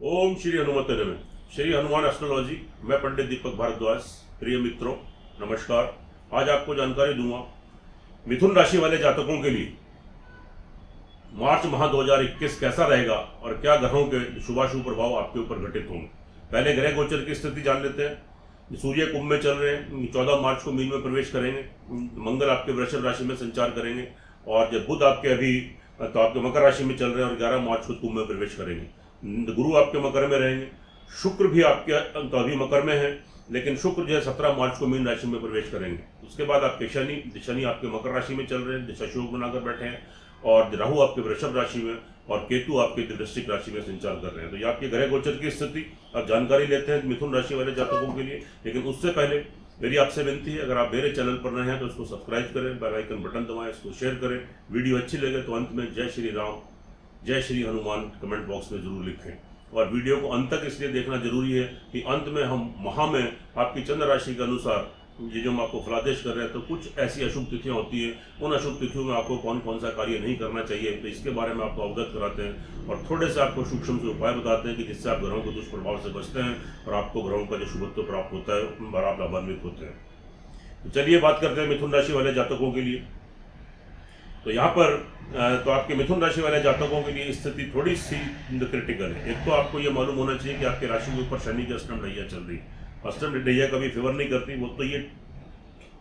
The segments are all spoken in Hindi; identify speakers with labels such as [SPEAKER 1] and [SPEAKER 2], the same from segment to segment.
[SPEAKER 1] ओम श्री हनुमत नमः। श्री हनुमान एस्ट्रोलॉजी, मैं पंडित दीपक भारद्वाज। प्रिय मित्रों, नमस्कार। आज आपको जानकारी दूंगा मिथुन राशि वाले जातकों के लिए मार्च माह 2021 कैसा रहेगा और क्या ग्रहों के शुभाशुभ प्रभाव आपके ऊपर घटित होंगे। पहले ग्रह गोचर की स्थिति जान लेते हैं। सूर्य कुंभ में चल रहे हैं, 14 मार्च को मीन में प्रवेश करेंगे। मंगल आपके वृषभ राशि में संचार करेंगे और जब बुध आपके अभी तो आपके मकर राशि में चल रहे हैं और 11 मार्च को कुंभ में प्रवेश करेंगे। गुरु आपके मकर में रहेंगे, शुक्र भी आपके तो अभी मकर में है, लेकिन शुक्र जो है 17 मार्च को मीन राशि में प्रवेश करेंगे। उसके बाद आपके शनि आपके मकर राशि में चल रहे हैं, दिशा शुभ बनाकर बैठे हैं, और राहु आपके वृषभ राशि में और केतु आपके वृश्चिक राशि में संचार कर रहे हैं। तो ये आपके ग्रह गोचर की स्थिति अब जानकारी लेते हैं मिथुन राशि वाले जातकों के लिए। लेकिन उससे पहले मेरी आपसे विनती है, अगर आप मेरे चैनल पर नए हैं तो इसको सब्सक्राइब करें, बेल आइकन बटन दबाएं, इसको शेयर करें। वीडियो अच्छी लगे तो अंत में जय श्री राम, जय श्री हनुमान कमेंट बॉक्स में जरूर लिखें। और वीडियो को अंत तक इसलिए देखना जरूरी है कि अंत में हम माह में आपकी चंद्र राशि के अनुसार ये जो हम आपको फलादेश कर रहे हैं, तो कुछ ऐसी अशुभ तिथियां होती हैं, उन अशुभ तिथियों में आपको कौन कौन सा कार्य नहीं करना चाहिए, तो इसके बारे में आपको अवगत कराते हैं और थोड़े से आपको सूक्ष्म से उपाय बताते हैं कि जिससे आप ग्रहों के दुष्प्रभाव से बचते हैं और आपको ग्रहों का जो शुभत्व प्राप्त होता है और आप लाभान्वित होते हैं। तो चलिए बात करते हैं मिथुन राशि वाले जातकों के लिए। तो यहाँ पर तो आपके मिथुन राशि वाले जातकों के लिए स्थिति थोड़ी सी क्रिटिकल है। एक तो आपको ये मालूम होना चाहिए कि आपके राशि के ऊपर शनि की अष्टम ढैया चल रही है। अष्टम ढैया कभी फेवर नहीं करती, वो तो ये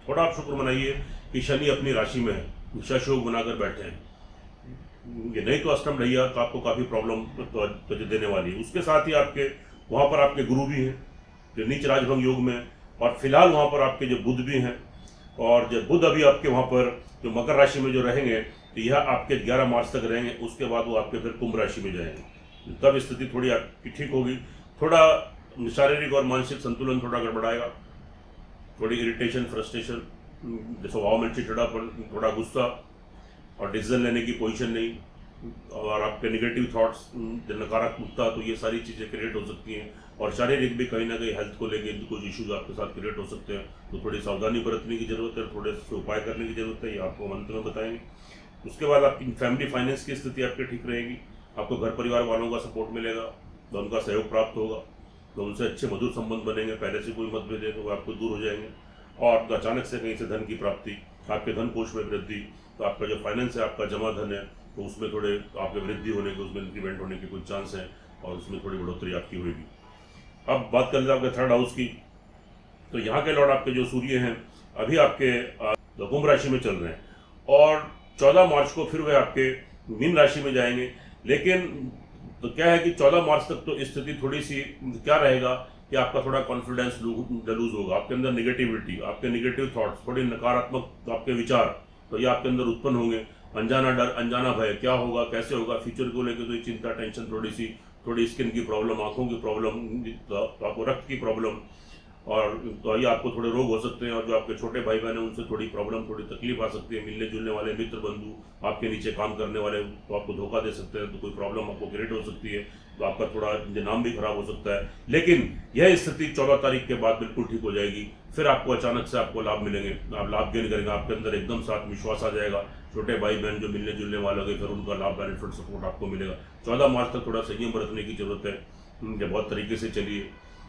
[SPEAKER 1] थोड़ा आप शुक्र मनाइए कि शनि अपनी राशि में है, दिशाशोक बनाकर बैठे हैं। ये नहीं तो अष्टम ढैया तो आपको काफ़ी प्रॉब्लम तो देने वाली है। उसके साथ ही आपके वहाँ पर आपके गुरु भी हैं जो नीच राजभंग योग में, और फिलहाल वहाँ पर आपके जो बुध भी हैं, और जब बुध अभी आपके वहाँ पर जो मकर राशि में जो रहेंगे तो यह आपके 11 मार्च तक रहेंगे। उसके बाद वो आपके फिर कुंभ राशि में जाएंगे, तब स्थिति थोड़ी आपकी ठीक होगी। थोड़ा शारीरिक और मानसिक संतुलन थोड़ा गड़बड़ाएगा, थोड़ी इरिटेशन, फ्रस्ट्रेशन, स्वभाव में चिड़चिड़ापन, थोड़ा गुस्सा और डिसीजन लेने की पोजीशन नहीं, और आपके नेगेटिव थॉट्स, नकारात्मकता, तो ये सारी चीज़ें क्रिएट हो सकती हैं। और शारीरिक भी कहीं ना कहीं हेल्थ को लेके कुछ इश्यूज आपके साथ क्रिएट हो सकते हैं, तो थोड़ी सावधानी बरतने की जरूरत है, थोड़े से उपाय करने की जरूरत है, ये आपको अंत में बताएंगे। उसके बाद आपकी फैमिली फाइनेंस की स्थिति आपकी ठीक रहेगी, आपको घर परिवार वालों का सपोर्ट मिलेगा, तो उनका सहयोग प्राप्त होगा, तो उनसे अच्छे मधुर संबंध बनेंगे। पहले से कोई मतभेद है तो वो आपको दूर हो जाएंगे। और तो अचानक से कहीं से धन की प्राप्ति, आपके धन कोष में वृद्धि, तो आपका जो फाइनेंस है, आपका जमा धन है, तो उसमें थोड़े आपके वृद्धि होने के, उसमें इंक्रीमेंट होने के कुछ चांस हैं और उसमें थोड़ी बढ़ोतरी आपकी होगी। अब बात कर लेते हैं आपके थर्ड हाउस की। तो यहाँ के लॉर्ड आपके जो सूर्य हैं अभी आपके कुंभ राशि में चल रहे हैं और 14 मार्च को फिर वे आपके मीन राशि में जाएंगे। लेकिन तो क्या है कि 14 मार्च तक तो स्थिति थोड़ी सी क्या रहेगा कि आपका थोड़ा कॉन्फिडेंस लूज होगा, आपके अंदर निगेटिविटी, आपके निगेटिव थॉट्स, थोड़ी नकारात्मक आपके विचार तो ये आपके अंदर उत्पन्न होंगे। अनजाना डर, अनजाना भय, क्या होगा, कैसे होगा, फ्यूचर को लेकर तो ये चिंता, टेंशन, थोड़ी स्किन की प्रॉब्लम, आंखों की प्रॉब्लम, तो आपको रक्त की प्रॉब्लम, और तो ये आपको थोड़े रोग हो सकते हैं। और जो आपके छोटे भाई बहन हैं उनसे थोड़ी प्रॉब्लम, थोड़ी तकलीफ आ सकती है। मिलने जुलने वाले मित्र बंधु, आपके नीचे काम करने वाले तो आपको धोखा दे सकते हैं, तो कोई प्रॉब्लम आपको क्रिएट हो सकती है, तो आपका थोड़ा नाम भी खराब हो सकता है। लेकिन यह स्थिति 14 तारीख के बाद बिल्कुल ठीक हो जाएगी। फिर आपको अचानक से आपको लाभ मिलेंगे, आप लाभ गेन करेंगे, आपके अंदर एकदम से आत्मविश्वास आ जाएगा। छोटे भाई बहन जो मिलने जुलने वाले होंगे, फिर उनका लाभ, बेनिफिट, सपोर्ट आपको मिलेगा। 14 मार्च तक थोड़ा संयम बरतने की जरूरत है, जब बहुत तरीके से चलिए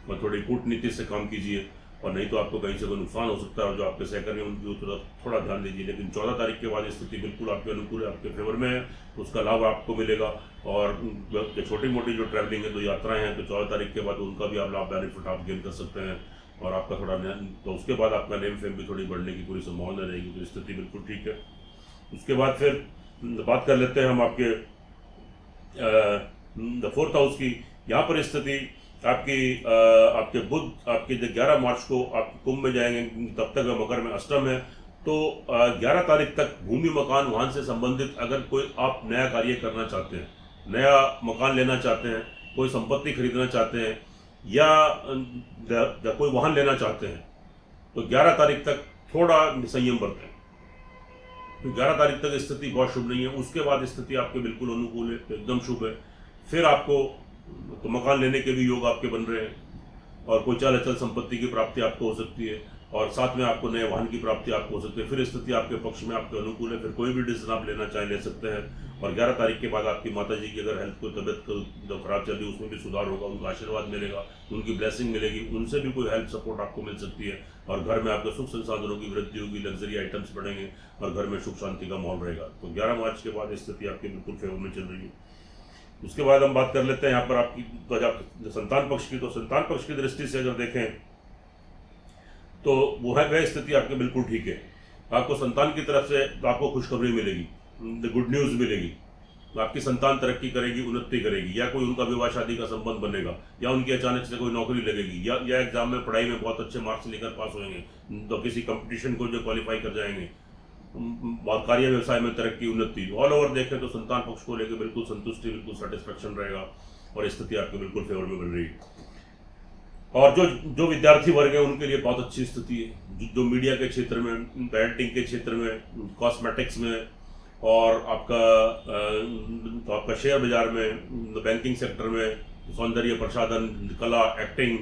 [SPEAKER 1] और थोड़ी कूटनीति से काम कीजिए, और नहीं तो आपको कहीं से कोई नुकसान हो सकता है। और जो आपके सहकर्मी उनकी ऊपर थोड़ा ध्यान दीजिए। लेकिन 14 तारीख के बाद स्थिति बिल्कुल आपके अनुकूल है, आपके फेवर में है, तो उसका लाभ आपको मिलेगा। और जो छोटी मोटी जो ट्रैवलिंग है, जो यात्राएं हैं, तो 14 तारीख के बाद उनका भी आप लाभ, बेनिफिट आप गेन कर सकते हैं। और आपका थोड़ा तो उसके बाद आपका नेम फेम भी थोड़ी बढ़ने की पूरी संभावना रहेगी, तो स्थिति बिल्कुल ठीक है। उसके बाद फिर बात कर लेते हैं हम आपके फोर्थ हाउस की। यहाँ पर स्थिति आपके बुध आपके 11 मार्च को आप कुंभ में जाएंगे, तब तक मकर में अष्टम है। तो 11 तारीख तक भूमि, मकान, वाहन से संबंधित अगर कोई आप नया कार्य करना चाहते हैं, नया मकान लेना चाहते हैं, कोई संपत्ति खरीदना चाहते हैं, या कोई वाहन लेना चाहते हैं, तो 11 तारीख तक थोड़ा संयम बरतें। तो 11 तारीख तक स्थिति बहुत शुभ नहीं है। उसके बाद स्थिति आपके बिल्कुल अनुकूल है, तो एकदम शुभ है। फिर आपको तो मकान लेने के भी योग आपके बन रहे हैं, और कोई चल अचल संपत्ति की प्राप्ति आपको हो सकती है, और साथ में आपको नए वाहन की प्राप्ति आपको हो सकती है। फिर स्थिति आपके पक्ष में, आपके अनुकूल है, फिर कोई भी डिसीजन आप लेना चाहें ले सकते हैं। और 11 तारीख के बाद आपकी माता जी की अगर हेल्थ को तबियत जो खराब चल रही है उसमें भी सुधार होगा, उनका आशीर्वाद मिलेगा, उनकी ब्लेसिंग मिलेगी, उनसे भी कोई हेल्प सपोर्ट आपको मिल सकती है। और घर में आपके सुख संसाधनों की वृद्धि होगी, लग्जरी आइटम्स बढ़ेंगे और घर में सुख शांति का माहौल रहेगा। तो 11 मार्च के बाद स्थिति आपके बिल्कुल फेवर में चल रही है। उसके बाद हम बात कर लेते हैं यहाँ पर आपकी संतान पक्ष की। तो संतान पक्ष की दृष्टि से अगर देखें तो वह स्थिति आपके बिल्कुल ठीक है। आपको संतान की तरफ से तो आपको खुशखबरी मिलेगी, गुड न्यूज़ मिलेगी। तो आपकी संतान तरक्की करेगी, उन्नति करेगी, या कोई उनका विवाह शादी का संबंध बनेगा, या उनकी अचानक से कोई नौकरी लगेगी, या एग्जाम में पढ़ाई में बहुत अच्छे मार्क्स लेकर पास होंगे, तो किसी कंपटीशन को जो क्वालिफाई कर जाएंगे, कार्य व्यवसाय में तरक्की, उन्नति। ऑल ओवर देखें तो संतान पक्ष को लेकर बिल्कुल संतुष्टि, बिल्कुल सेटिस्फेक्शन रहेगा और स्थिति आपकी बिल्कुल फेवर में बन रही है। और जो विद्यार्थी वर्ग है उनके लिए बहुत अच्छी स्थिति है। जो मीडिया के क्षेत्र में, पेरेंटिंग के क्षेत्र में, कॉस्मेटिक्स में और आपका शेयर बाजार में, बैंकिंग सेक्टर में, सौंदर्य प्रसाधन, कला, एक्टिंग,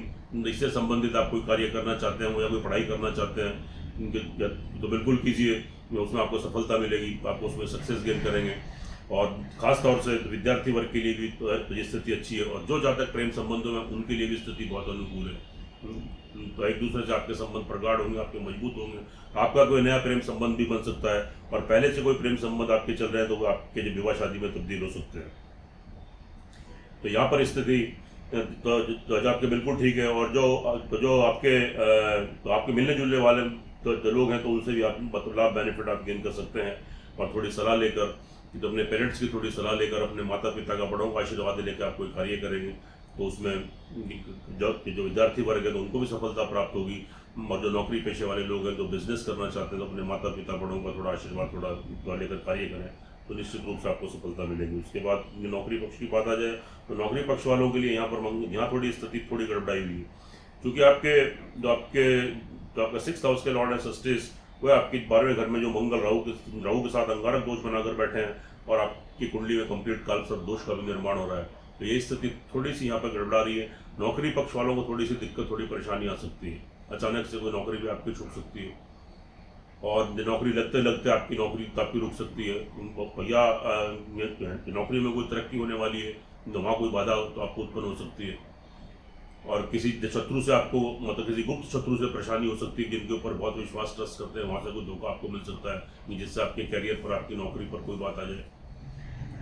[SPEAKER 1] इससे संबंधित आप कोई कार्य करना चाहते हैं या कोई पढ़ाई करना चाहते हैं तो बिल्कुल कीजिए, उसमें आपको सफलता मिलेगी, आपको उसमें सक्सेस गेन करेंगे। और ख़ास तौर से विद्यार्थी वर्ग के लिए भी तो ये स्थिति अच्छी है। और जो जातक प्रेम संबंधों में उनके लिए भी स्थिति बहुत अनुकूल है। तो एक दूसरे से आपके संबंध प्रगाढ़ होंगे, आपके मजबूत होंगे, आपका कोई नया प्रेम संबंध भी बन सकता है। और पहले से कोई प्रेम संबंध आपके चल रहे हैं तो वो आपके जो विवाह शादी में तब्दील हो सकते हैं। तो यहाँ पर स्थिति तो आपके बिल्कुल ठीक है। और जो आपके मिलने जुलने वाले जो लोग हैं तो उनसे भी आप लाभ बेनिफिट आप गेन कर सकते हैं। और थोड़ी सलाह लेकर, तो अपने पेरेंट्स की थोड़ी सलाह लेकर, अपने माता पिता का, बड़ों का आशीर्वाद लेकर आप कोई कार्य करेंगे तो उसमें जो विद्यार्थी वर्ग है तो उनको भी सफलता प्राप्त होगी। और जो नौकरी पेशे वाले लोग हैं, जो बिजनेस करना चाहते हैं, तो अपने माता पिता, बड़ों का थोड़ा आशीर्वाद थोड़ा लेकर कार्य करें तो निश्चित रूप से आपको सफलता मिलेगी। उसके बाद नौकरी पक्ष की बात आ जाए तो नौकरी पक्ष वालों के लिए यहाँ थोड़ी स्थिति थोड़ी गड़बड़ाई हुई है, क्योंकि आपका 6th हाउस के लॉर्ड है सस्टिस, वह आपकी 12वें घर में जो मंगल राहु के साथ अंगारक दोष बनाकर बैठे हैं और आपकी कुंडली में कंप्लीट कालसर्प दोष का भी निर्माण हो रहा है। तो ये स्थिति थोड़ी सी यहाँ पर गड़बड़ा रही है। नौकरी पक्ष वालों को थोड़ी सी दिक्कत, थोड़ी परेशानी आ सकती है। अचानक से कोई नौकरी भी आपकी छूट सकती है और नौकरी लगते लगते आपकी नौकरी आपकी रुक सकती है, या नौकरी में कोई तरक्की होने वाली है तो वहाँ कोई बाधा तो आपको उत्पन्न हो सकती है। और किसी शत्रु से आपको, मतलब किसी गुप्त शत्रु से परेशानी हो सकती है, जिनके ऊपर बहुत विश्वास ट्रस्ट करते हैं, वहाँ से कोई धोखा आपको मिल सकता है जिससे आपके कैरियर पर, आपकी नौकरी पर कोई बात आ जाए।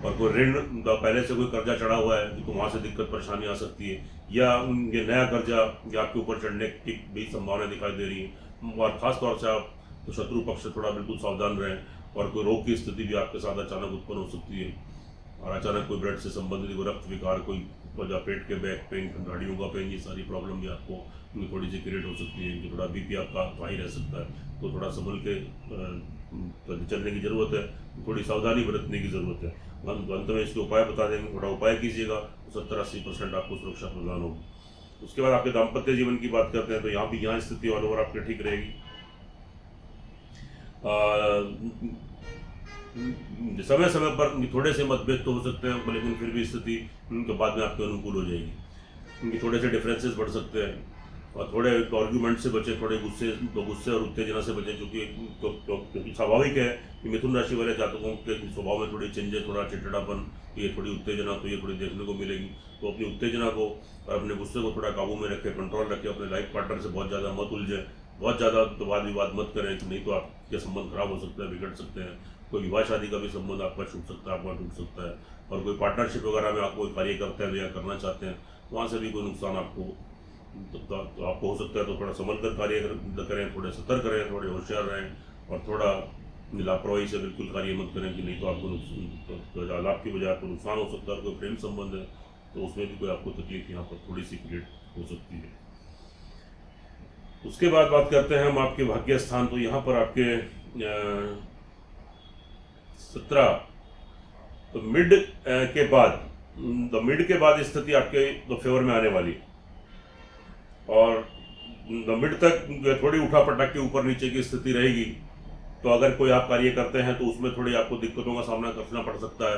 [SPEAKER 1] और कोई ऋण, पहले से कोई कर्जा चढ़ा हुआ है तो वहाँ से दिक्कत परेशानी आ सकती है, या ये नया कर्जा या आपके ऊपर चढ़ने की भी संभावना दिखाई दे रही है। और ख़ास तौर से आप तो शत्रु पक्ष से थोड़ा बिल्कुल सावधान रहें। और कोई रोग की स्थिति भी आपके साथ अचानक उत्पन्न हो सकती है, और अचानक कोई ब्लड से संबंधित कोई रक्त विकार, कोई वजह, पेट के बैक पेन, गाड़ियों का पेन, ये सारी प्रॉब्लम भी आपको थोड़ी सी क्रिएट हो सकती है। जो थोड़ा बीपी आपका हाई रह सकता है, तो थोड़ा संभल के चलने की ज़रूरत है, थोड़ी सावधानी बरतने की ज़रूरत है। हम अंत में इसके उपाय बता देंगे, थोड़ा उपाय कीजिएगा तो 70-80% आपको सुरक्षा प्रदान होगी। उसके बाद आपके दाम्पत्य जीवन की बात करते हैं तो यहाँ स्थिति ऑल ओवर आपके ठीक रहेगी। समय समय पर थोड़े से मतभेद तो हो सकते हैं, लेकिन फिर भी स्थिति उनके बाद में आपके अनुकूल हो जाएगी। उनके थोड़े से डिफरेंसेस बढ़ सकते हैं और थोड़े आर्ग्यूमेंट से बचे, थोड़े गुस्से और उत्तेजना से बचे, क्योंकि स्वाभाविक है कि मिथुन राशि वाले जातकों के स्वभाव में थोड़ी चेंजेस, थोड़ा चिड़चिड़ापन, ये थोड़ी उत्तेजना तो ये थोड़ी देखने को मिलेगी। तो अपनी उत्तेजना को और अपने गुस्से को थोड़ा काबू में रखें, कंट्रोल रखें। अपने लाइफ पार्टनर से बहुत ज़्यादा मत उलझे, बहुत ज़्यादा तो वाद विवाद मत करें, नहीं तो आपके संबंध खराब हो सकता है, बिगड़ सकते हैं। कोई विवाह शादी का भी संबंध आपका छूट सकता है, आपका टूट सकता है। और कोई पार्टनरशिप वगैरह में आप कोई कार्य करते हैं या करना चाहते हैं, वहाँ से भी कोई नुकसान आपको हो सकता है। तो थोड़ा संभल कर कार्य करें, थोड़े सतर्क रहें, थोड़े होशियार रहें और थोड़ा लापरवाही से बिल्कुल कार्य मत करें कि नहीं तो आपको लाभ की बजाय आपको नुकसान हो सकता है। कोई प्रेम संबंध है तो उसमें भी कोई आपको तकलीफ यहाँ पर थोड़ी सी क्रिएट हो सकती है। उसके बाद बात करते हैं हम आपके भाग्य स्थान। तो यहाँ पर आपके 17 तो मिड के बाद स्थिति आपके फेवर में आने वाली और मिड तक थोड़ी उठा पटक के ऊपर नीचे की स्थिति रहेगी। तो अगर कोई आप कार्य करते हैं तो उसमें थोड़ी आपको दिक्कतों का सामना करना पड़ सकता है।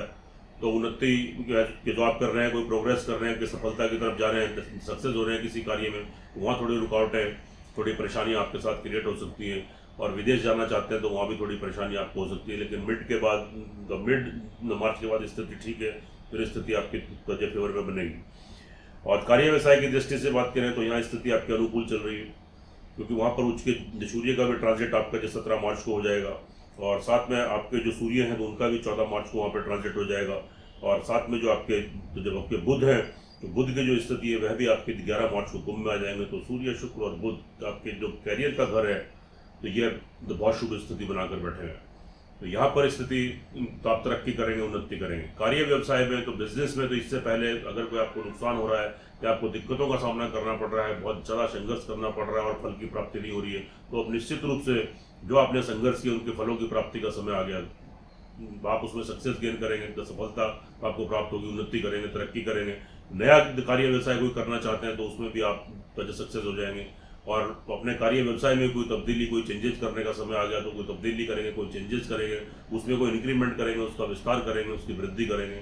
[SPEAKER 1] तो उन्नति जो आप कर रहे हैं, कोई प्रोग्रेस कर रहे हैं, कि सफलता की तरफ जा रहे हैं, सक्सेस हो रहे हैं किसी कार्य में, वहाँ थोड़ी रुकावटें थोड़ी परेशानियाँ आपके साथ क्रिएट हो सकती हैं, और विदेश जाना चाहते हैं तो वहाँ भी थोड़ी परेशानी आपको हो सकती है। लेकिन मिड मार्च के बाद स्थिति ठीक है, फिर स्थिति आपकी फेवर में बनेगी। और कार्य व्यवसाय की दृष्टि से बात करें तो यहाँ स्थिति आपके अनुकूल चल रही है, क्योंकि वहाँ पर उच्च के सूर्य का भी ट्रांजिट आपका जो 17 मार्च को हो जाएगा, और साथ में आपके जो सूर्य हैं तो उनका भी 14 मार्च को वहाँ पर ट्रांजिट हो जाएगा, और साथ में जो आपके बुध हैं तो बुध की जो स्थिति है वह भी आपके 11 मार्च को कुंभ में आ जाएंगे। तो सूर्य, शुक्र और बुध आपके जो कैरियर का घर है तो ये बहुत शुभ स्थिति बनाकर बैठे हैं। तो यहाँ पर स्थिति तो आप तरक्की करेंगे, उन्नति करेंगे। कार्य व्यवसाय में तो बिजनेस में तो इससे पहले अगर कोई आपको नुकसान हो रहा है या आपको दिक्कतों का सामना करना पड़ रहा है, बहुत ज़्यादा संघर्ष करना पड़ रहा है और फल की प्राप्ति नहीं हो रही है, तो अब निश्चित रूप से जो आपने संघर्ष किए उनके फलों की प्राप्ति का समय आ गया। आप उसमें सक्सेस गेन करेंगे, तो सफलता आपको प्राप्त होगी, उन्नति करेंगे, तरक्की करेंगे। नया कार्य व्यवसाय कोई करना चाहते हैं तो उसमें भी आप सक्सेस हो जाएंगे। और अपने कार्य व्यवसाय में कोई तब्दीली, कोई चेंजेस करने का समय आ गया तो कोई तब्दीली करेंगे, कोई चेंजेस करेंगे, उसमें कोई इंक्रीमेंट करेंगे, उसका विस्तार करेंगे, उसकी वृद्धि करेंगे,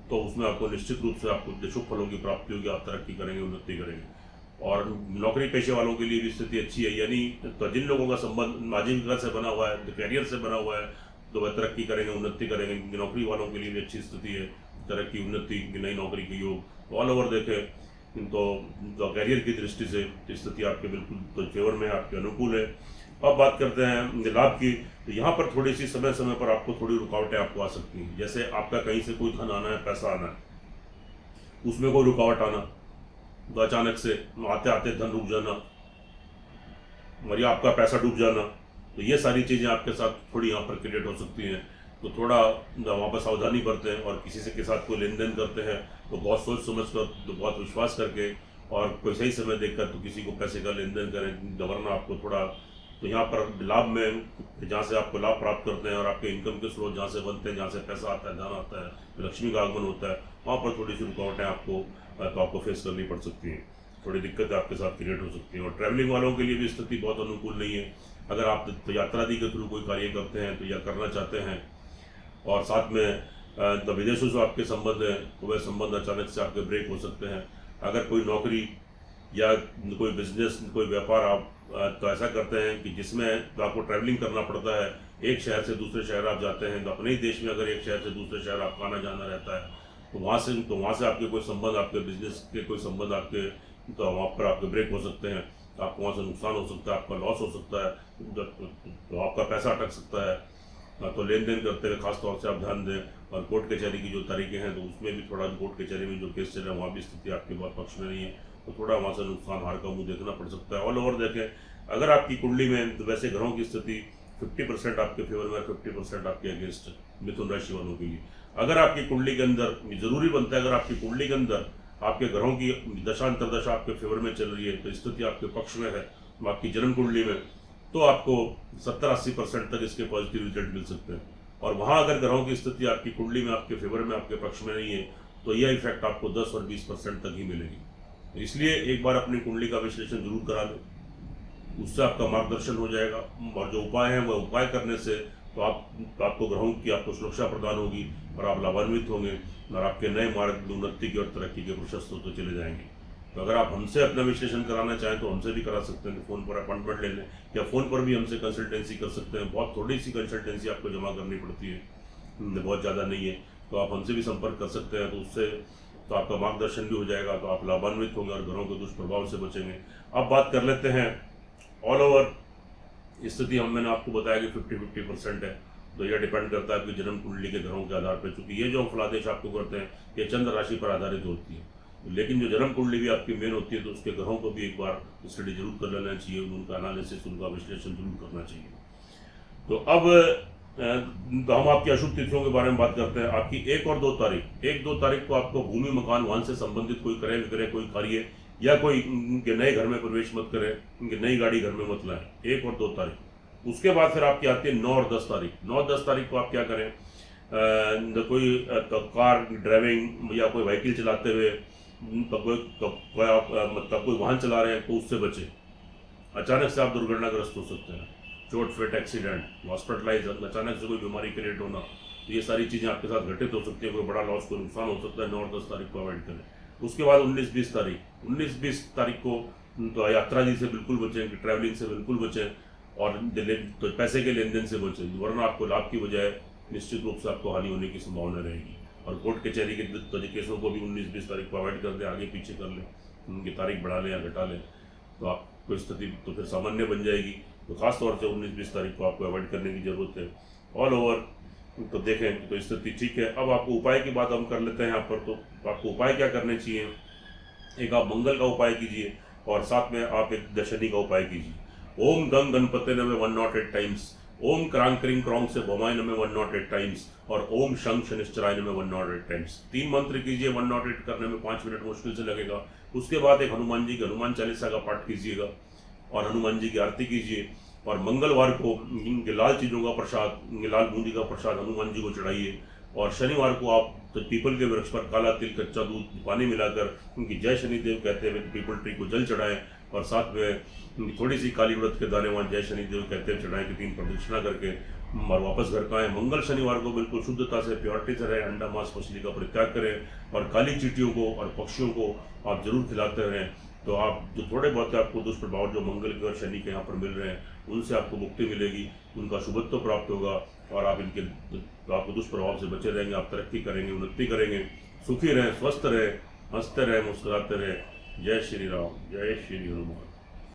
[SPEAKER 1] तो उसमें आपको निश्चित रूप से आपको शुभ फलों की प्राप्ति होगी, आप तरक्की करेंगे, उन्नति करेंगे। और नौकरी पेशे वालों के लिए भी स्थिति अच्छी है, यानी तो जिन लोगों का संबंध आजीविका से बना हुआ है, कैरियर से बना हुआ है, तो वह तरक्की करेंगे, उन्नति करेंगे। नौकरी वालों के लिए भी अच्छी स्थिति है, तरक्की, उन्नति, नई नौकरी के योग। ऑल ओवर देखें तो कैरियर की दृष्टि से स्थिति आपके बिल्कुल फेवर में, आपके अनुकूल है। अब बात करते हैं लाभ की, तो यहाँ पर थोड़ी सी समय समय पर आपको थोड़ी रुकावटें आपको आ सकती हैं। जैसे आपका कहीं से कोई धन आना है, पैसा आना है, उसमें कोई रुकावट आना, तो अचानक से आते आते धन रुक जाना और या आपका पैसा डूब जाना, तो ये सारी चीज़ें आपके साथ थोड़ी यहाँ पर क्रिएट हो सकती हैं। तो थोड़ा वहाँ पर सावधानी बरतें, और किसी से के साथ कोई लेन देन करते हैं तो बहुत सोच समझ कर, तो बहुत विश्वास करके और कोई सही समय देखकर तो किसी को पैसे का लेन देन करें, वरना आपको थोड़ा तो यहाँ पर लाभ में जहाँ से आपको लाभ प्राप्त करते हैं और आपके इनकम के स्रोत जहाँ से बनते हैं, जहाँ से पैसा आता है, धन आता है, लक्ष्मी का आगमन होता है, वहाँ पर थोड़ी सी रुकावटें आपको फेस करनी पड़ सकती हैं, थोड़ी दिक्कतें आपके साथ क्रिएट हो सकती हैं। और ट्रैवलिंग वालों के लिए भी स्थिति बहुत अनुकूल नहीं है। अगर आप यात्रादि के थ्रू कोई कार्य करते हैं तो या करना चाहते हैं, और साथ में विदेशों से आपके संबंध हैं, तो वह संबंध अचानक से आपके ब्रेक हो सकते हैं। अगर कोई नौकरी या कोई बिजनेस, कोई व्यापार आप तो ऐसा करते हैं कि जिसमें आपको ट्रैवलिंग करना पड़ता है, एक शहर से दूसरे शहर आप जाते हैं, तो अपने ही देश में अगर एक शहर से दूसरे शहर आपका आना जाना रहता है, तो वहाँ से आपके कोई संबंध, आपके बिजनेस के कोई संबंध आपके, तो वहाँ पर आपके ब्रेक हो सकते हैं, आपको वहाँ से नुकसान हो सकता है, आपका लॉस हो सकता है, तो आपका पैसा अटक सकता है। तो लेन देन करते हुए खास तौर से आप ध्यान दें। और कोर्ट कचहरी की जो तारीखें हैं तो उसमें भी थोड़ा, कोर्ट कचहरी में जो केस चल रहा है वहाँ भी स्थिति आपके बहुत पक्ष में नहीं है, तो थोड़ा वहाँ से नुकसान, हार का मुंह देखना पड़ सकता है। ऑल ओवर देखें, अगर आपकी कुंडली में तो वैसे ग्रहों की स्थिति 50% आपके फेवर में, 50% आपके अगेंस्ट मिथुन राशि वालों के लिए। अगर आपकी कुंडली के अंदर, जरूरी बनता है अगर आपकी कुंडली के अंदर आपके ग्रहों की दशा अंतरदशा आपके फेवर में चल रही है, तो स्थिति आपके पक्ष में है, तो आपकी जन्म कुंडली में, तो आपको 70-80% तक इसके पॉजिटिव रिजल्ट मिल सकते हैं। और वहाँ अगर ग्रहों की स्थिति आपकी कुंडली में, आपके फेवर में, आपके पक्ष में नहीं है, तो यह इफेक्ट आपको 10 और 20% तक ही मिलेगी। तो इसलिए एक बार अपनी कुंडली का विश्लेषण जरूर करा लें, उससे आपका मार्गदर्शन हो जाएगा। और जो उपाय हैं वह उपाय करने से तो आपको ग्रहों की आपको सुरक्षा प्रदान होगी और आप लाभान्वित होंगे, और आपके नए मार्ग उन्नति की और तरक्की के प्रशस्त होते चले जाएंगे। तो अगर आप हमसे अपना विश्लेषण कराना चाहें तो हमसे भी करा सकते हैं, फ़ोन पर अपॉइंटमेंट ले लें, या फ़ोन पर भी हमसे कंसल्टेंसी कर सकते हैं। बहुत थोड़ी सी कंसल्टेंसी आपको जमा करनी पड़ती है, बहुत ज़्यादा नहीं है, तो आप हमसे भी संपर्क कर सकते हैं। तो उससे तो आपका मार्गदर्शन भी हो जाएगा, तो आप लाभान्वित होंगे और घरों के दुष्प्रभाव से बचेंगे। अब बात कर लेते हैं ऑल ओवर स्थिति। मैंने आपको बताया कि 50-50% है, तो यह डिपेंड करता है आपकी जन्म कुंडली के ग्रहों के आधार पर, क्योंकि ये जो हम फलादेश आपको करते हैं ये चंद्र राशि पर आधारित होती है, लेकिन जो जन्म कुंडली भी आपकी मेन होती है, तो उसके ग्रहों को भी एक बार स्टडी जरूर कर लेना चाहिए, उनका एनालिसिस, उनका विश्लेषण जरूर करना चाहिए। तो अब हम आपकी अशुभ तिथियों के बारे में बात करते हैं। आपकी 1 और 2 तारीख, 1-2 तारीख को आपको भूमि, मकान, वाहन से संबंधित कोई क्रय विक्रय, कोई कार्य, या कोई नए घर में प्रवेश मत करें, नई गाड़ी घर में मत लाएं, 1 और 2 तारीख। उसके बाद फिर आपकी आती है 9 और 10 तारीख। 9-10 तारीख को आप क्या करें, कोई कार ड्राइविंग या कोई व्हीकल चलाते हुए, मतलब कोई वाहन चला रहे हैं तो उससे बचें। अचानक से आप दुर्घटनाग्रस्त हो सकते हैं, चोट फेट, एक्सीडेंट, हॉस्पिटलाइज, अचानक से कोई बीमारी क्रिएट होना, तो ये सारी चीज़ें आपके साथ घटित हो सकती है, कोई बड़ा लॉस, कोई नुकसान हो सकता है। 9 और 10 तारीख को अवॉइड करें। उसके बाद 19-20 तारीख को तो यात्रा जी से बिल्कुल बचें, ट्रैवलिंग से बिल्कुल बचें और तो पैसे के लेन देन से बचें, वरना आपको लाभ की बजाय निश्चित रूप से आपको हानि होने की संभावना रहेगी। और कोर्ट कचहरी के केसों को भी 19-20 तारीख को अवॉइड कर दें, आगे पीछे कर लें, उनकी तारीख बढ़ा लें या घटा लें, तो आपको स्थिति तो फिर सामान्य बन जाएगी। तो खास तौर से 19-20 तारीख को आपको अवॉइड करने की ज़रूरत है। ऑल ओवर तो देखें तो स्थिति ठीक है। अब आपको उपाय की बात हम कर लेते हैं यहाँ पर। तो आपको उपाय क्या करने चाहिए? एक आप मंगल का उपाय कीजिए और साथ में आप एक दशनी का उपाय कीजिए। ओम गंग गणपते नमः 108 टाइम्स, ओम क्रांग क्रिंग क्रॉन्ग से भवाय नमः 108 टाइम्स और ओम शंख शनिश्चराय नमः 108 टाइम्स। 3 मंत्र कीजिए। 108 करने में 5 मिनट मुश्किल से लगेगा। उसके बाद एक हनुमान जी के हनुमान चालीसा का पाठ कीजिएगा और हनुमान जी की आरती कीजिए। और मंगलवार को लाल चीज़ों का प्रसाद, लाल बूंदी का प्रसाद हनुमान जी को चढ़ाइए। और शनिवार को आप तो पीपल के वृक्ष पर काला तिल, कच्चा दूध, पानी मिलाकर उनकी जय शनिदेव कहते हुए पीपल ट्री को जल चढ़ाएं और साथ में थोड़ी सी काली व्रत के दाने वहाँ जय शनिदेव कहते हुए चढ़ाएं कि 3 प्रदक्षिणा करके और वापस घर का आए। मंगल शनिवार को बिल्कुल शुद्धता से, प्योरिटी से रहे, अंडा मांस मछली का परित्याग करें और काली चींटियों को और पक्षियों को आप जरूर खिलाते रहें। तो आप जो थोड़े बहुत आपको दुष्प्रभाव जो मंगल के और शनि के यहाँ पर मिल रहे हैं उनसे आपको मुक्ति मिलेगी, उनका शुभत्व प्राप्त होगा और आप आपको दुष्प्रभाव से बचे रहेंगे। आप तरक्की करेंगे, उन्नति करेंगे, सुखी रहें, स्वस्थ रहें, हंसते रहें, मुस्कुराते रहें। जय श्री राम, जय श्री हनुमान।